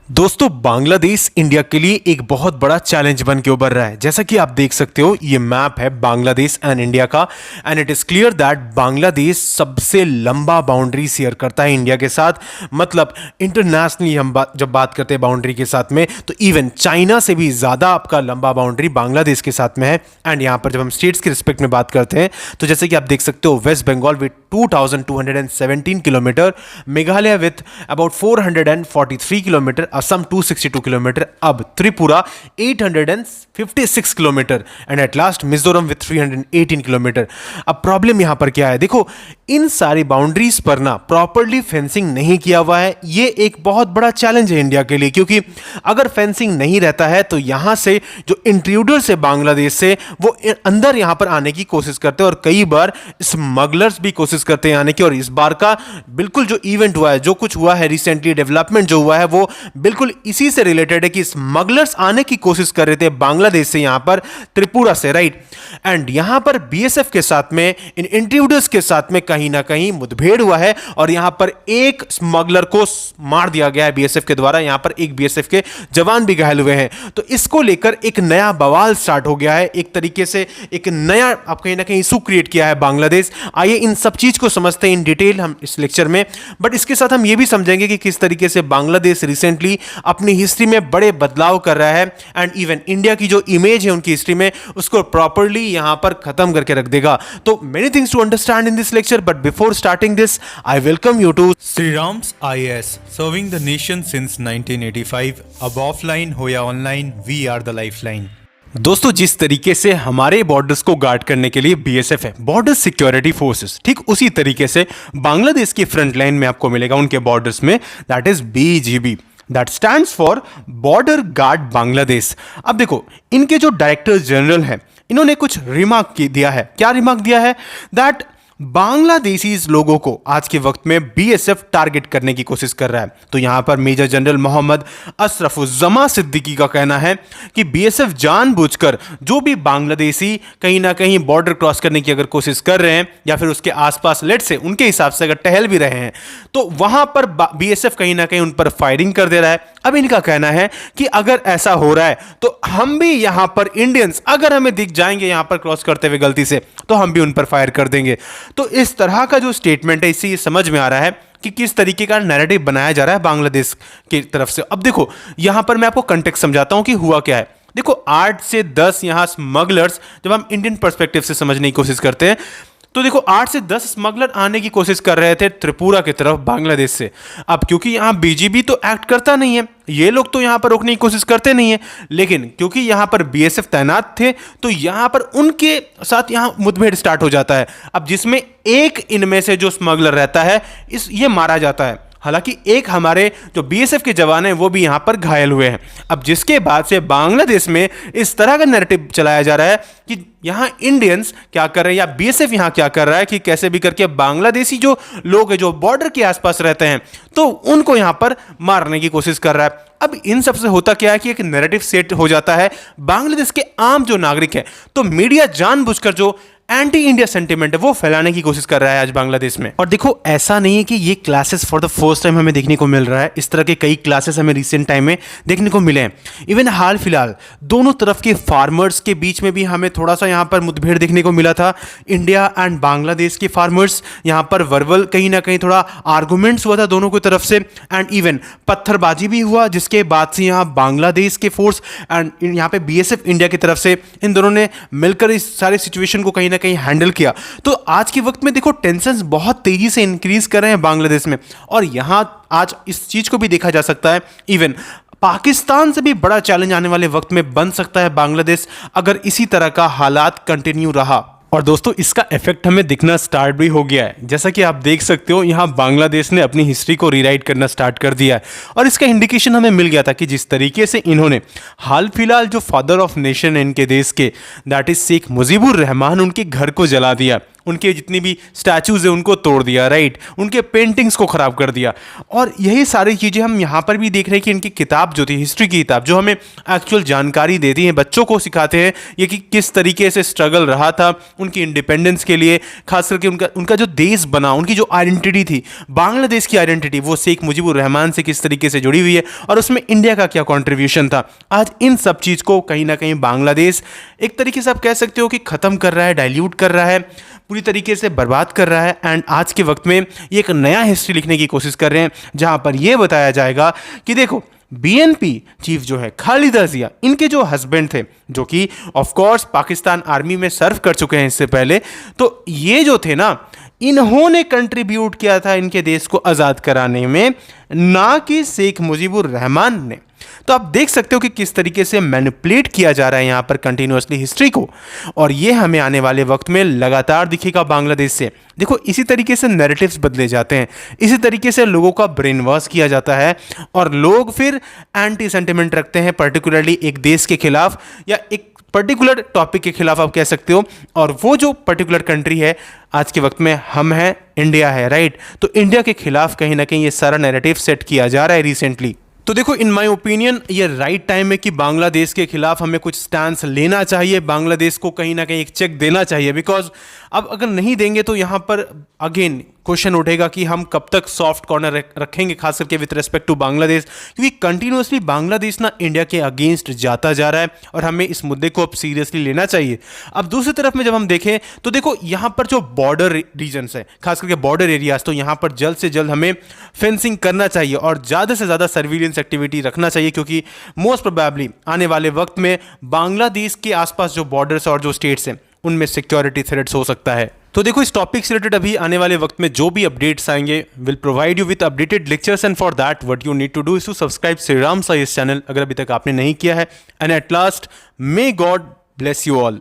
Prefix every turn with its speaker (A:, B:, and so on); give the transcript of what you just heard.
A: दोस्तों बांग्लादेश इंडिया के लिए एक बहुत बड़ा चैलेंज बन के उभर रहा है। जैसा कि आप देख सकते हो ये मैप है बांग्लादेश एंड इंडिया का and it is clear that Bangladesh सबसे लंबा बाउंड्री शेयर करता है इंडिया के साथ। मतलब इंटरनेशनली हम जब बात करते हैं बाउंड्री के साथ में तो इवन चाइना से भी ज़्यादा आपका लंबा बाउंड्री बांग्लादेश के साथ में है। एंड यहाँ पर जब हम स्टेट्स के रिस्पेक्ट में बात करते हैं तो जैसे कि आप देख सकते हो west Bengal with 2217 kilometre, Meghalaya with about 443 kilometre, Assam 262 kilometre, अब Tripura 856 kilometre and at last Mizoram with 318 kilometre. अब प्रॉब्लम यहां पर क्या है, देखो इन सारी बाउंड्रीज पर ना प्रॉपरली फेंसिंग नहीं किया हुआ है। ये एक बहुत बड़ा चैलेंज है इंडिया के लिए, क्योंकि अगर फेंसिंग नहीं रहता है तो यहां से जो इंट्रूडर्स है बांग्लादेश से वो अंदर यहां पर आने की कोशिश करते हैं और कई बार स्मगलर्स भी कोशिश करते हैं आने की। और इस बार का बिल्कुल जो इवेंट हुआ है, जो कुछ हुआ है रिसेंटली, डेवलपमेंट जो हुआ है वो बिल्कुल इसी से रिलेटेड है कि स्मगलर्स आने की कोशिश कर रहे थे बांग्लादेश से, यहां पर त्रिपुरा से, राइट। एंड यहां पर बीएसएफ के साथ में, इन इंट्रूडर्स के साथ में कहीं ना कहीं मुठभेड़ हुआ है और यहां पर एक स्मगलर को मार दिया गया है बीएसएफ के द्वारा। यहां पर एक बीएसएफ के जवान भी घायल हुए हैं। तो इसको लेकर एक नया बवाल स्टार्ट हो गया है, एक तरीके से एक नया आप कहीं ना कहीं इशू क्रिएट किया है बांग्लादेश। आइए इन सब चीज को समझते हैं इन डिटेल हम इस लेक्चर में, बट इसके साथ हम ये भी समझेंगे कि किस तरीके से बांग्लादेश रिसेंटली अपनी हिस्ट्री में बड़े बदलाव कर रहा है एंड इवन इंडिया की जो इमेज है उनकी हिस्ट्री में उसको प्रॉपर्ली यहां पर खत्म करके रख देगा। तो many things to understand in this lecture, but before starting this I welcome you to
B: Sri Ram's IAS, serving the nation since 1985. अब ऑफलाइन हो या online, we are the lifeline.
A: दोस्तों जिस तरीके से हमारे बॉर्डर्स को गार्ड करने के लिए बीएसएफ है, बॉर्डर सिक्योरिटी फोर्सेस, ठीक उसी तरीके से बांग्लादेश की फ्रंट लाइन में आपको मिलेगा उनके बॉर्डर्स में, that is BGB, that stands for border guard Bangladesh. अब देखो इनके जो डायरेक्टर जनरल हैं इन्होंने कुछ रिमार्क दिया है। क्या रिमार्क दिया है? दैट बांग्लादेशी लोगों को आज के वक्त में बीएसएफ टारगेट करने की कोशिश कर रहा है। तो यहां पर मेजर जनरल मोहम्मद अशरफुज्जमा सिद्दीकी का कहना है कि बीएसएफ जानबूझकर जो भी बांग्लादेशी कहीं ना कहीं बॉर्डर क्रॉस करने की अगर कोशिश कर रहे हैं या फिर उसके आसपास लेट से उनके हिसाब से अगर टहल भी रहे हैं तो वहां पर बीएसएफ कहीं ना कहीं उन पर फायरिंग कर दे रहा है। अब इनका कहना है कि अगर ऐसा हो रहा है तो हम भी यहां पर इंडियंस अगर हमें दिख जाएंगे यहां पर क्रॉस करते हुए गलती से तो हम भी उन पर फायर कर देंगे। तो इस तरह का जो स्टेटमेंट है इससे ये समझ में आ रहा है कि किस तरीके का नैरेटिव बनाया जा रहा है बांग्लादेश की तरफ से। अब देखो यहां पर मैं आपको कंटेक्स्ट समझाता हूं कि हुआ क्या है। देखो 8 से 10 यहां स्मगलर्स, जब हम इंडियन पर्सपेक्टिव से समझने की कोशिश करते हैं तो देखो 8 से 10 स्मगलर आने की कोशिश कर रहे थे त्रिपुरा की तरफ बांग्लादेश से। अब क्योंकि यहां बीजीबी तो एक्ट करता नहीं है, ये लोग तो यहां पर रोकने की कोशिश करते नहीं है, लेकिन क्योंकि यहां पर बीएसएफ तैनात थे तो यहां पर उनके साथ यहां मुठभेड़ स्टार्ट हो जाता है। अब जिसमें एक इनमें से जो स्मगलर रहता है ये मारा जाता है। हालांकि एक हमारे जो बीएसएफ के जवान हैं वो भी यहां पर घायल हुए हैं। अब जिसके बाद से बांग्लादेश में इस तरह का नैरेटिव चलाया जा रहा है कि यहां इंडियंस क्या कर रहे हैं या बीएसएफ यहां क्या कर रहा है कि कैसे भी करके बांग्लादेशी जो लोग हैं जो बॉर्डर के आसपास रहते हैं तो उनको यहां पर मारने की कोशिश कर रहा है। अब इन सब से होता क्या है कि एक नैरेटिव सेट हो जाता है बांग्लादेश के आम जो नागरिक है, तो मीडिया जानबूझकर जो एंटी इंडिया सेंटिमेंट है वो फैलाने की कोशिश कर रहा है आज बांग्लादेश में। और देखो ऐसा नहीं है कि ये classes for the first time हमें देखने को मिल रहा है, इस तरह के कई क्लासेस हमें रिसेंट टाइम में देखने को मिले हैं। इवन हाल फिलहाल दोनों तरफ के फार्मर्स के बीच में भी हमें थोड़ा सा यहाँ पर मुठभेड़ देखने को मिला था। इंडिया एंड बांग्लादेश के फार्मर्स यहाँ पर वर्बल कहीं ना कहीं थोड़ा आर्गूमेंट्स हुआ था दोनों की तरफ से एंड इवन पत्थरबाजी भी हुआ, जिसके बाद से यहाँ बांग्लादेश के फोर्स एंड यहाँ पे बीएसएफ इंडिया की तरफ से इन दोनों ने मिलकर इस सारे सिचुएशन को कहीं कहीं हैंडल किया। तो आज के वक्त में देखो टेंशंस बहुत तेजी से इंक्रीज कर रहे हैं बांग्लादेश में और यहां आज इस चीज को भी देखा जा सकता है इवन पाकिस्तान से भी बड़ा चैलेंज आने वाले वक्त में बन सकता है बांग्लादेश अगर इसी तरह का हालात कंटिन्यू रहा। और दोस्तों इसका इफेक्ट हमें दिखना स्टार्ट भी हो गया है। जैसा कि आप देख सकते हो यहाँ बांग्लादेश ने अपनी हिस्ट्री को रीराइट करना स्टार्ट कर दिया है और इसका इंडिकेशन हमें मिल गया था कि जिस तरीके से इन्होंने हाल फिलहाल जो फादर ऑफ नेशन है इनके देश के, दैट इज शेख मुजीबुर रहमान, उनके घर को जला दिया। उनके जितनी भी स्टैचूज है उनको तोड़ दिया, राइट, उनके पेंटिंग्स को खराब कर दिया। और यही सारी चीज़ें हम यहाँ पर भी देख रहे हैं कि इनकी किताब जो थी, हिस्ट्री की किताब, जो हमें एक्चुअल जानकारी देती है, बच्चों को सिखाते हैं ये कि किस तरीके से स्ट्रगल रहा था उनकी इंडिपेंडेंस के लिए, खास करके उनका जो देश बना, उनकी जो आइडेंटिटी थी, बांग्लादेश की आइडेंटिटी, वो शेख मुजीबुर रहमान से किस तरीके से जुड़ी हुई है और उसमें इंडिया का क्या कंट्रीब्यूशन था। आज इन सब चीज़ को कहीं ना कहीं बांग्लादेश एक तरीके से आप कह सकते हो कि ख़त्म कर रहा है, डाइल्यूट कर रहा है, पूरी तरीके से बर्बाद कर रहा है। एंड आज के वक्त में ये एक नया हिस्ट्री लिखने की कोशिश कर रहे हैं जहां पर यह बताया जाएगा कि देखो बीएनपी चीफ जो है खालिदा जिया, इनके जो हस्बैंड थे, जो कि ऑफ कोर्स पाकिस्तान आर्मी में सर्व कर चुके हैं इससे पहले, तो ये जो थे ना, इन्होंने कंट्रीब्यूट किया था इनके देश को आज़ाद कराने में, ना कि शेख मुजीबुर रहमान ने। तो आप देख सकते हो कि किस तरीके से मैनिपुलेट किया जा रहा है यहाँ पर कंटिन्यूअसली हिस्ट्री को, और ये हमें आने वाले वक्त में लगातार दिखेगा बांग्लादेश से। देखो इसी तरीके से नैरेटिव्स बदले जाते हैं, इसी तरीके से लोगों का ब्रेन वॉश किया जाता है और लोग फिर एंटी सेंटिमेंट रखते हैं पर्टिकुलरली एक देश के खिलाफ या एक पर्टिकुलर टॉपिक के खिलाफ आप कह सकते हो। और वो जो पर्टिकुलर कंट्री है आज के वक्त में हम हैं, इंडिया है, राइट। तो इंडिया के खिलाफ कहीं ना कहीं ये सारा नैरेटिव सेट किया जा रहा है रिसेंटली। तो देखो इन माय ओपिनियन ये राइट टाइम है कि बांग्लादेश के खिलाफ हमें कुछ स्टैंस लेना चाहिए, बांग्लादेश को कहीं ना कहीं एक चेक देना चाहिए, बिकॉज अब अगर नहीं देंगे तो यहाँ पर अगेन क्वेश्चन उठेगा कि हम कब तक सॉफ्ट कॉर्नर रखेंगे, खास करके विद रिस्पेक्ट टू बांग्लादेश, क्योंकि कंटिन्यूसली बांग्लादेश ना इंडिया के अगेंस्ट जाता जा रहा है और हमें इस मुद्दे को अब सीरियसली लेना चाहिए। अब दूसरी तरफ में जब हम देखें तो देखो यहाँ पर जो बॉर्डर रीजन्स है, खास करके बॉर्डर एरियाज, तो यहाँ पर जल्द से जल्द हमें फेंसिंग करना चाहिए और ज़्यादा से ज़्यादा सर्विलेंस एक्टिविटी रखना चाहिए, क्योंकि मोस्ट प्रोबेबली आने वाले वक्त में बांग्लादेश के आसपास जो बॉर्डर्स और जो स्टेट्स हैं उनमें सिक्योरिटी थ्रेट्स हो सकता है। तो देखो इस टॉपिक से रिलेटेड अभी आने वाले वक्त में जो भी अपडेट्स आएंगे will provide you with updated lectures, and for that what you need to do is to subscribe Shri Ram साई इस चैनल, अगर अभी तक आपने नहीं किया है। And at last may God bless you all.